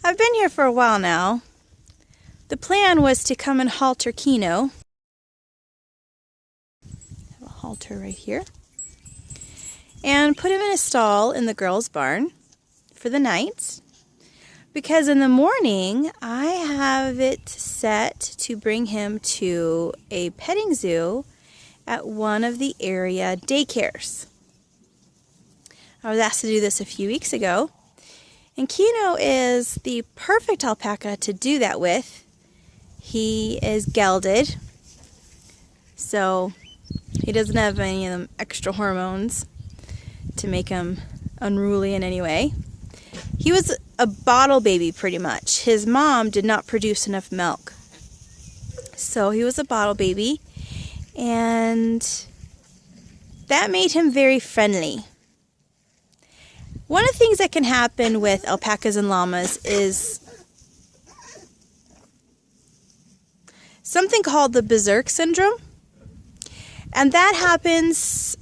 I've been here for a while now. The plan was to come and halter Kino. I have a halter right here. And put him in a stall in the girls' barn for the night. Because in the morning, I have it set to bring him to a petting zoo at one of the area daycares. I was asked to do this a few weeks ago. And Kino is the perfect alpaca to do that with. He is gelded, so he doesn't have any of them extra hormones to make him unruly in any way. He was a bottle baby pretty much. His mom did not produce enough milk. So he was a bottle baby, and that made him very friendly. One of the things that can happen with alpacas and llamas is something called the Berserk syndrome. And that happens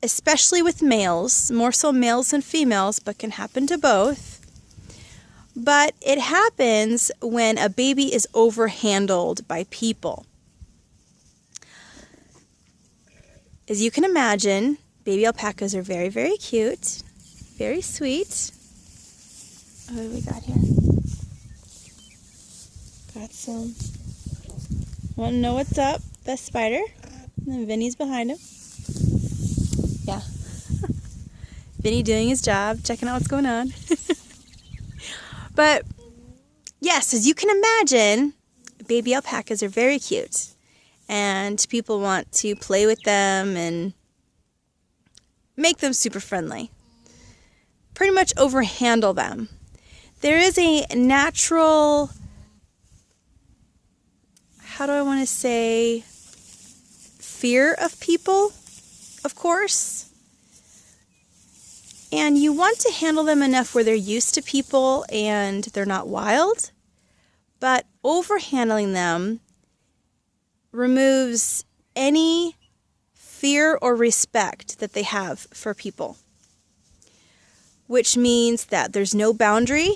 especially with males, more so males than females, but can happen to both. But it happens when a baby is overhandled by people. As you can imagine, baby alpacas are very, very cute, very sweet. What do we got here? Got some. Want to know what's up? The spider. And then Vinny's behind him. Yeah. Vinny doing his job, checking out what's going on. But yes, as you can imagine, baby alpacas are very cute. And people want to play with them and make them super friendly. Pretty much overhandle them. There is a natural, how do I want to say, fear of people, of course. And you want to handle them enough where they're used to people and they're not wild. But overhandling them removes any fear or respect that they have for people. Which means that there's no boundary.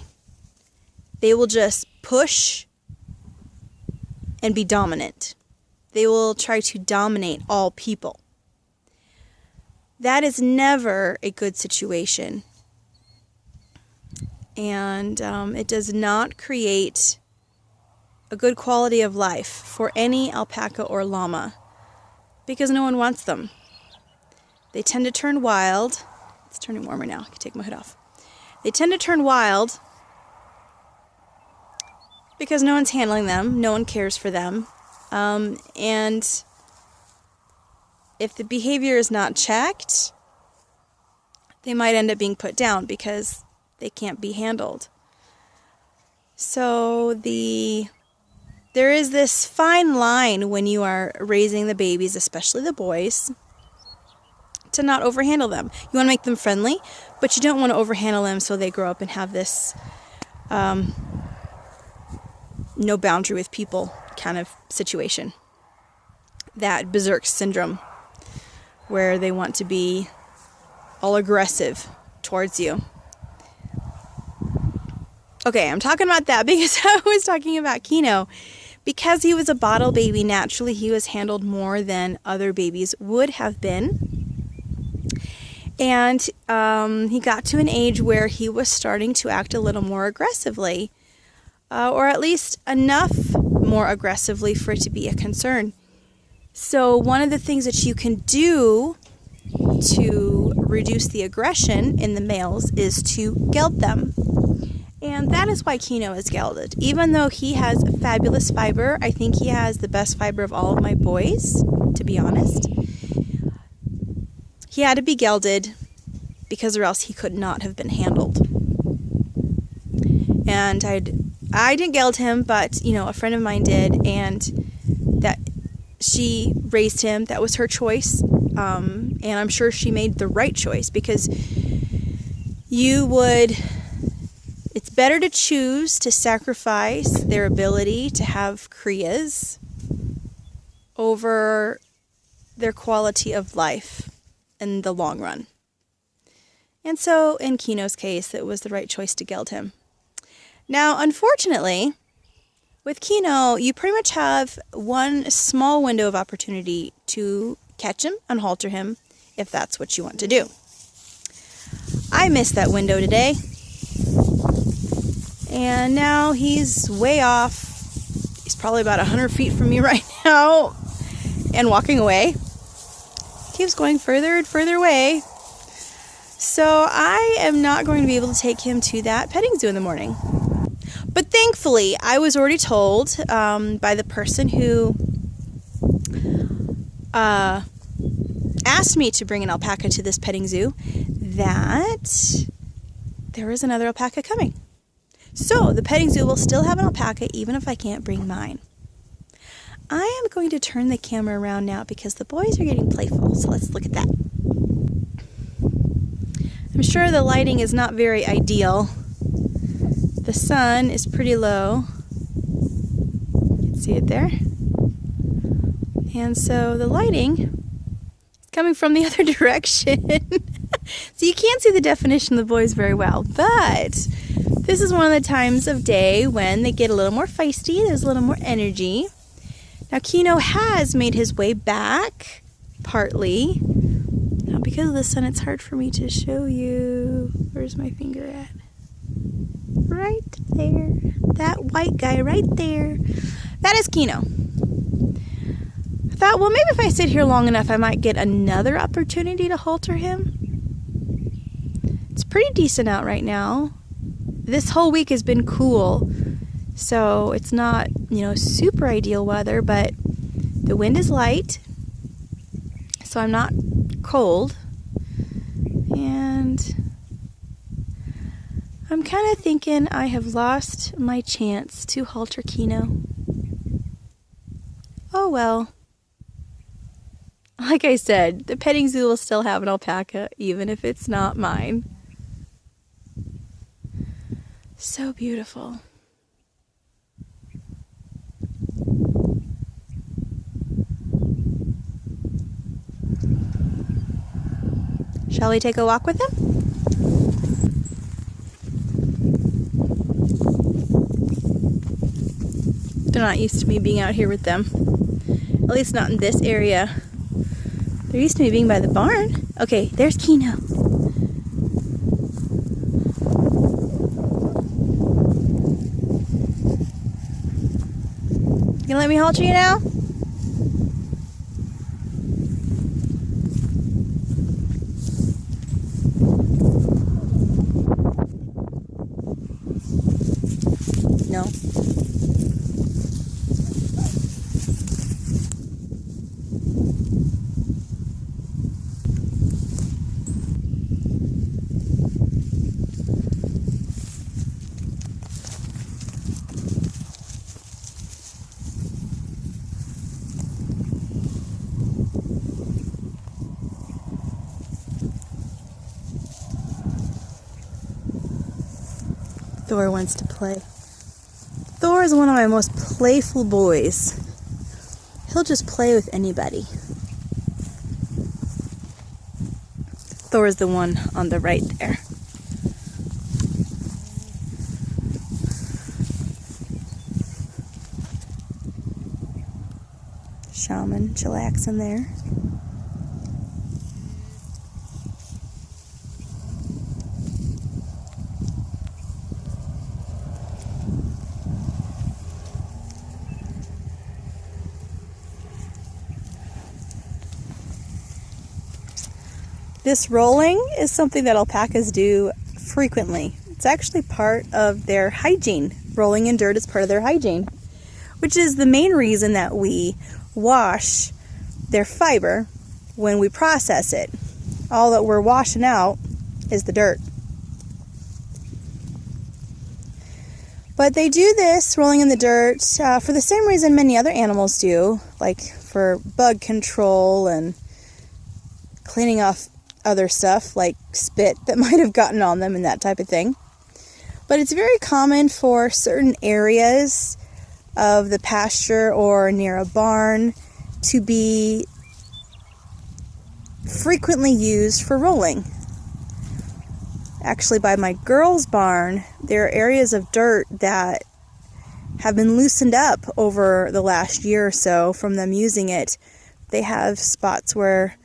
They will just push and be dominant. They will try to dominate all people. That is never a good situation. And it does not create a good quality of life for any alpaca or llama because no one wants them. They tend to turn wild. It's turning warmer now. I can take my hood off. They tend to turn wild because no one's handling them. No one cares for them. And if the behavior is not checked, they might end up being put down because they can't be handled. So there is this fine line when you are raising the babies, especially the boys, to not overhandle them. You want to make them friendly, but you don't want to overhandle them so they grow up and have this no boundary with people kind of situation. That Berserk syndrome, where they want to be all aggressive towards you. Okay, I'm talking about that because I was talking about Kino. Because he was a bottle baby, naturally he was handled more than other babies would have been. And he got to an age where he was starting to act a little more aggressively. Or at least enough more aggressively for it to be a concern. So one of the things that you can do to reduce the aggression in the males is to geld them. And that is why Kino is gelded. Even though he has fabulous fiber, I think he has the best fiber of all of my boys, to be honest. He had to be gelded because or else he could not have been handled. And I didn't geld him, but a friend of mine did, and that she raised him. That was her choice, and I'm sure she made the right choice because it's better to choose to sacrifice their ability to have crias over their quality of life in the long run. And so in Kino's case, it was the right choice to geld him. Now, unfortunately, with Kino, you pretty much have one small window of opportunity to catch him and halter him if that's what you want to do. I missed that window today, and now he's way off. He's probably about 100 feet from me right now and walking away. Keeps going further and further away. So I am not going to be able to take him to that petting zoo in the morning. But thankfully, I was already told by the person who asked me to bring an alpaca to this petting zoo that there is another alpaca coming. So the petting zoo will still have an alpaca even if I can't bring mine. I am going to turn the camera around now because the boys are getting playful. So let's look at that. I'm sure the lighting is not very ideal. The sun is pretty low. You can see it there. And so the lighting is coming from the other direction. So you can't see the definition of the boys very well. But this is one of the times of day when they get a little more feisty. There's a little more energy. Now Kino has made his way back, partly. Now because of the sun, it's hard for me to show you. Where's my finger at? Right there. That white guy right there. That is Kino. I thought, well, maybe if I sit here long enough, I might get another opportunity to halter him. It's pretty decent out right now. This whole week has been cool. So it's not, super ideal weather, but the wind is light. So I'm not cold. And I'm kind of thinking I have lost my chance to halter Kino. Oh well. Like I said, the petting zoo will still have an alpaca, even if it's not mine. So beautiful. Shall we take a walk with him? They're not used to me being out here with them. At least not in this area. They're used to me being by the barn. Okay, there's Kino. You gonna let me halter you now? No. Thor wants to play. Thor is one of my most playful boys. He'll just play with anybody. Thor is the one on the right there. Shaman chillaxing there. This rolling is something that alpacas do frequently. It's actually part of their hygiene. Rolling in dirt is part of their hygiene, which is the main reason that we wash their fiber when we process it. All that we're washing out is the dirt. But they do this, rolling in the dirt, for the same reason many other animals do, like for bug control and cleaning off other stuff like spit that might have gotten on them and that type of thing. But it's very common for certain areas of the pasture or near a barn to be frequently used for rolling. Actually, by my girls' barn, there are areas of dirt that have been loosened up over the last year or so from them using it. They have spots where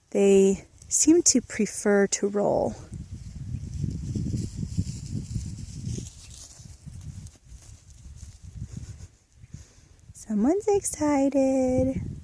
they seem to prefer to roll. Someone's excited.